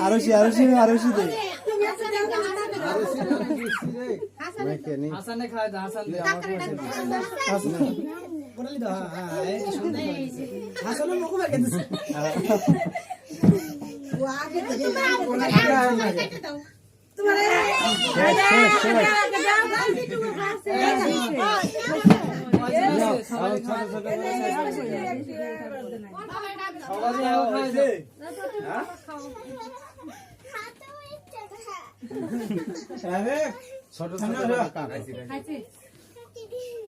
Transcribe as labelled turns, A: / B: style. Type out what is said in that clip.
A: আরশি দে
B: হাসানে খায় দা হাসান দে আমার
C: বড়লি দাও হ্যাঁ এই সুন্দর হাসানের মুখ বের করে দিছে ও আগে তোমারে
A: ছোট ছোট